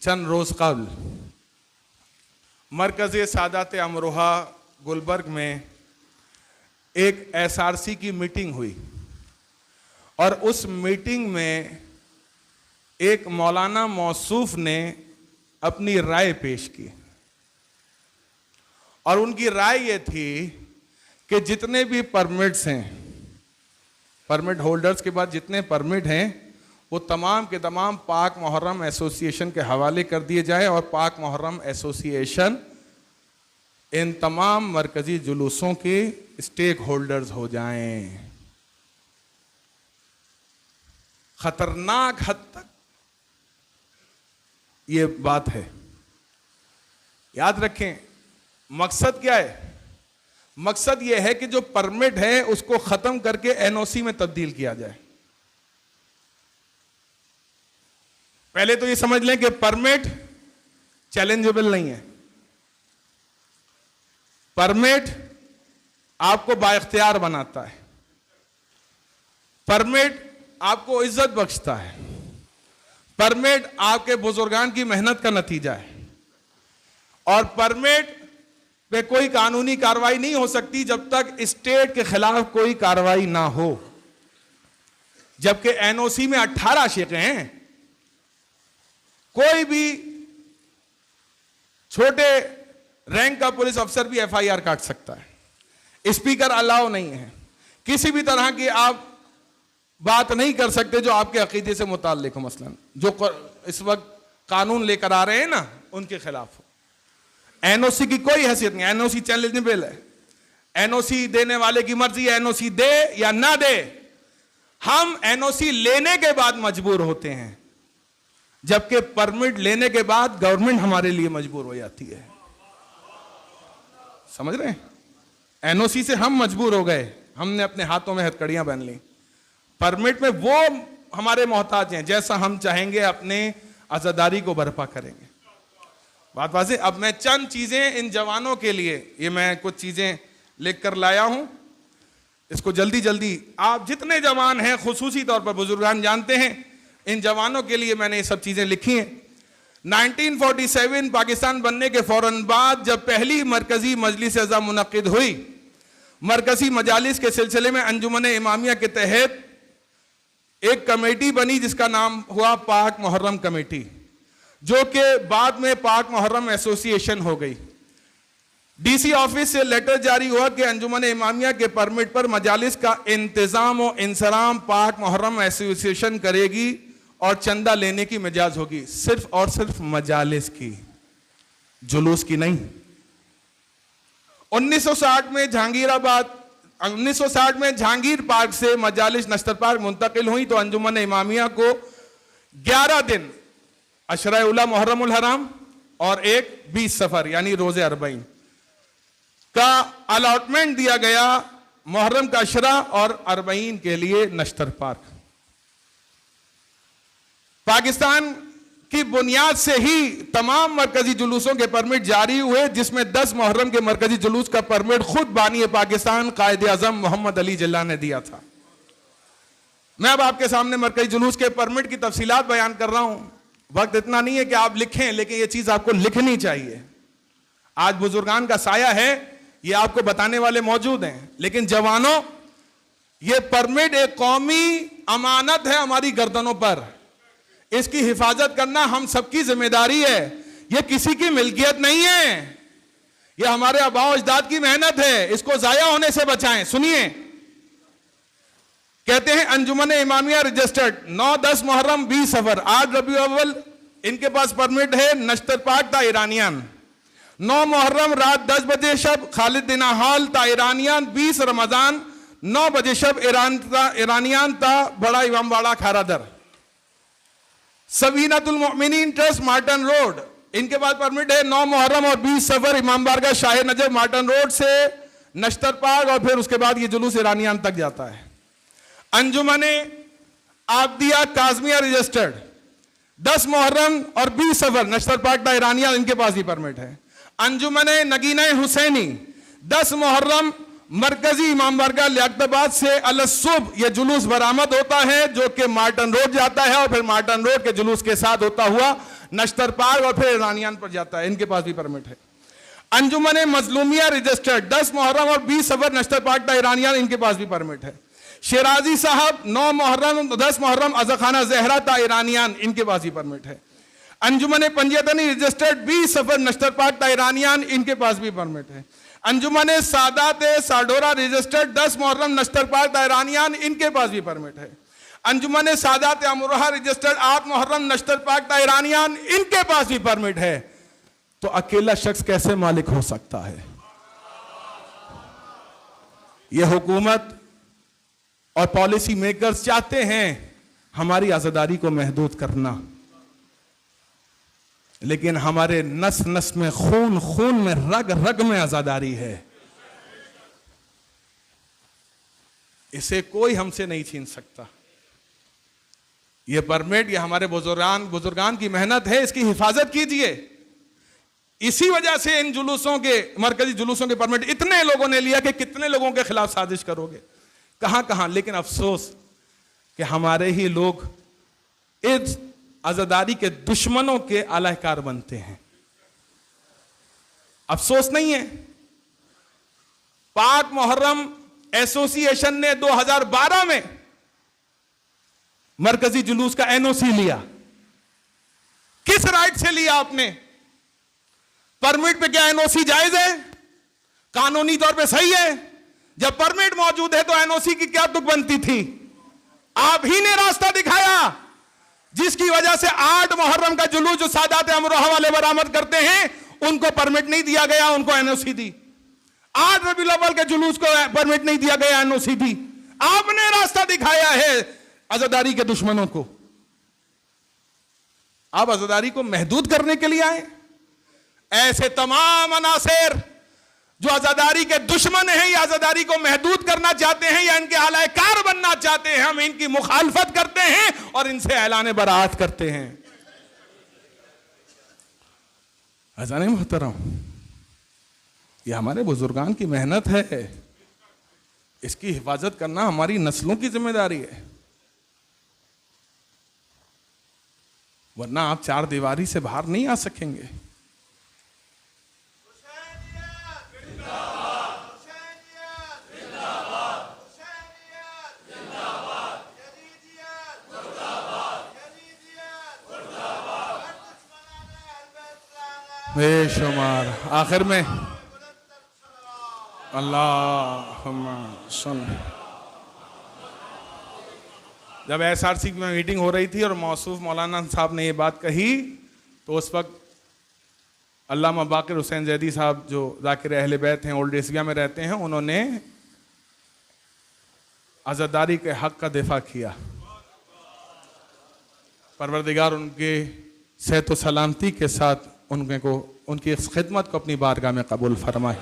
चंद रोज़ कबल मरकज़ सादात अमरोहा गुलबर्ग में एक SRC की मीटिंग हुई और उस मीटिंग में एक मौलाना मौसूफ ने अपनी राय पेश की और उनकी राय ये थी कि जितने भी परमिट्स हैं, परमिट होल्डर्स के पास जितने परमिट हैं वो तमाम के तमाम पाक मुहर्रम एसोसिएशन के हवाले कर दिए जाए और पाक मुहर्रम एसोसिएशन इन तमाम मरकजी जुलूसों के स्टेक होल्डर्स हो जाएं। खतरनाक हद तक ये बात है। याद रखें, मकसद क्या है? मकसद ये है कि जो परमिट है उसको खत्म करके NOC में तब्दील किया जाए। पहले तो ये समझ लें कि परमिट चैलेंजेबल नहीं है। परमिट आपको बाइख्तियार बनाता है, परमिट आपको इज्जत बख्शता है, परमिट आपके बुजुर्गान की मेहनत का नतीजा है और परमिट पे कोई कानूनी कार्रवाई नहीं हो सकती जब तक स्टेट के खिलाफ कोई कार्रवाई ना हो। जबकि NOC में 18 शिक़े हैं। कोई भी छोटे रैंक का पुलिस अफसर भी FIR काट सकता है। स्पीकर अलाउ नहीं है। किसी भी तरह की आप बात नहीं कर सकते जो आपके अकीदे से मुताल्लिक हो। मसलन जो इस वक्त कानून लेकर आ रहे हैं ना, उनके खिलाफ हो। NOC की कोई हैसियत नहीं। NOC चैलेंजेबल है। NOC देने वाले की मर्जी है, NOC दे या ना दे। हम NOC लेने के बाद मजबूर होते हैं, जबकि परमिट लेने के बाद गवर्नमेंट हमारे लिए मजबूर हो जाती है। समझ रहे हैं? NOC से हम मजबूर हो गए, हमने अपने हाथों में हथकड़ियां पहन ली। परमिट में वो हमारे मोहताज हैं, जैसा हम चाहेंगे अपने आजादारी को बर्पा करेंगे। बात वाज़ेह। अब मैं चंद चीजें इन जवानों के लिए, ये मैं कुछ चीजें लिख कर लाया हूं, इसको जल्दी जल्दी आप जितने जवान हैं, खुसूसी तौर पर बुजुर्गान जानते हैं, इन जवानों के लिए मैंने ये सब चीजें लिखी हैं। 1947 पाकिस्तान बनने के फौरन बाद जब पहली मरकजी मजलिस अज़ा मुनक्किद हुई, मरकजी मजालिस के सिलसिले में अंजुमन इमामिया के तहत एक कमेटी बनी जिसका नाम हुआ पाक मुहर्रम कमेटी, जो कि बाद में पाक मुहर्रम एसोसिएशन हो गई। DC ऑफिस से लेटर जारी हुआ कि अंजुमन इमामिया के परमिट पर मजालिस का इंतजाम और इंसराम पाक मुहर्रम एसोसिएशन करेगी और चंदा लेने की मिजाज होगी, सिर्फ और सिर्फ मजालिस की, जुलूस की नहीं। 1960 में जहांगीर पार्क से मजालिस नश्तर पार्क मुंतकिल हुई तो अंजुमन इमामिया को 11 दिन अशरा उला मुहर्रमुल हराम और एक 20 सफर यानी रोजे 40 का अलॉटमेंट दिया गया मुहर्रम का अशरा और 40 के लिए नश्तर पार्क। पाकिस्तान की बुनियाद से ही तमाम मरकजी जुलूसों के परमिट जारी हुए, जिसमें 10 मुहर्रम के मरकजी जुलूस का परमिट खुद बानी पाकिस्तान कायदे आजम मोहम्मद अली जिन्ना ने दिया था। मैं अब आपके सामने मरकजी जुलूस के परमिट की तफसीलात बयान कर रहा हूं। वक्त इतना नहीं है कि आप लिखें, लेकिन यह चीज आपको लिखनी चाहिए। आज बुजुर्गान का साया है, ये आपको बताने वाले मौजूद हैं। लेकिन जवानों, ये परमिट एक कौमी अमानत है हमारी गर्दनों पर। इसकी हिफाजत करना हम सबकी जिम्मेदारी है। यह किसी की मिल्कियत नहीं है, यह हमारे आबाओ अजदाद की मेहनत है। इसको जाया होने से बचाएं। सुनिए, कहते हैं अंजुमन इमामिया रजिस्टर्ड 9-10 मुहर्रम 20 सफर 8 रबी अव्वल इनके पास परमिट है नश्तर पाक ता ईरानियान। 9 मुहर्रम रात 10 बजे शब खालिद दिना हॉल ता ईरानियान। 20 रमजान 9 बजे शब ईरानियान ता बड़ा इमामबाड़ा खारादर। सबीनातुल मोमिनीन ट्रस्ट मार्टन रोड इनके पास परमिट है 9 मुहर्रम और 20 सफर इमाम बारगाह शाह नजफ मार्टन रोड से नश्तर पाक और फिर उसके बाद ये जुलूस ईरानियान तक जाता है। अंजुमन आबदिया काजमिया रजिस्टर्ड 10 मुहर्रम और 20 सफर नश्तर पाक ता ईरानियान इनके पास ही परमिट है। अंजुमन नगीना हुसैनी 10 मुहर्रम मरकजी इमाम बारगाह लियाकताबाद से अलसुब यह जुलूस बरामद होता है, जो कि मार्टन रोड जाता है और फिर मार्टन रोड के जुलूस के साथ होता हुआ नश्तर पार्क और फिर ईरानियान पर जाता है, इनके पास भी परमिट है। अंजुमन मजलूमिया रजिस्टर्ड 10 मुहर्रम और 20 सफर नश्तर पार्क ता ईरानियान, इनके पास भी परमिट है। शिराजी साहब 9 मुहर्रम 10 मुहर्रम अज़खाना ज़हरा ता ईरानियान, इनके पास भी परमिट है। अंजुमन पंजतनी रजिस्टर्ड 20 सफर नश्तर पार्क ता ईरानियान, इनके पास भी परमिट है। अंजुमन सादात साडोरा रजिस्टर्ड 10 मुहर्रम नश्तर पार्क ता ईरानियान, इनके पास भी परमिट है। अंजुमन सादात अमरोहा रजिस्टर्ड 8 मुहर्रम नश्तर पार्क ता ईरानियान, इनके पास भी परमिट है। तो अकेला शख्स कैसे मालिक हो सकता है? यह हुकूमत और पॉलिसी मेकर्स चाहते हैं हमारी आजादी को महदूद करना, लेकिन हमारे नस नस में खून खून में रग रग में आजादी है। इसे कोई हमसे नहीं छीन सकता। यह परमिट, यह हमारे बुजुर्गान की मेहनत है, इसकी हिफाजत कीजिए। इसी वजह से इन जुलूसों के, मरकजी जुलूसों के परमिट इतने लोगों ने लिया कि कितने लोगों के खिलाफ साजिश करोगे, कहां कहां। लेकिन अफसोस कि हमारे ही लोग इस आजादी के दुश्मनों के आलाकार बनते हैं। अफसोस नहीं है? पाक मुहर्रम एसोसिएशन ने 2012 में मरकजी जुलूस का एनओसी लिया। किस राइट से लिया आपने? परमिट पे क्या एनओसी जायज है? कानूनी तौर पे सही है? जब परमिट मौजूद है तो एनओसी की क्या तुक बनती थी? आप ही ने रास्ता दिखाया जिसकी वजह से 8 मुहर्रम का जुलूस जो सादात अमरोहा वाले बरामद करते हैं उनको परमिट नहीं दिया गया, उनको एनओसी दी। 8 रबीउल अव्वल के जुलूस को परमिट नहीं दिया गया, एनओसी दी। आपने रास्ता दिखाया है आजादी के दुश्मनों को। आप आजादी को महदूद करने के लिए आए। ऐसे तमाम अनासर जो आजादी के दुश्मन हैं या आजादी को महदूद करना चाहते हैं या इनके आलाकार बनना चाहते हैं, हम इनकी मुखालफत करते हैं और इनसे ऐलान बराअत करते हैं। अज़ान मोहतरम, यह हमारे बुजुर्गान की मेहनत है, इसकी हिफाजत करना हमारी नस्लों की जिम्मेदारी है। वरना आप 4 दीवारी से बाहर नहीं आ सकेंगे। बेशुमार। आखिर में अल्लाहुम्मा सल्ली। जब एसआरसी में मीटिंग हो रही थी और मौसूफ मौलाना साहब ने ये बात कही तो उस वक्त अल्लामा बाकिर हुसैन जैदी साहब जो ज़ाकिर अहले बैत हैं, ओल्ड एशिया में रहते हैं, उन्होंने आज़ादारी के हक़ का दिफा किया। परवरदिगार उनके सेहत व सलामती के साथ उनको उनकी इस खिदमत को अपनी बारगाह में कबूल फरमाए।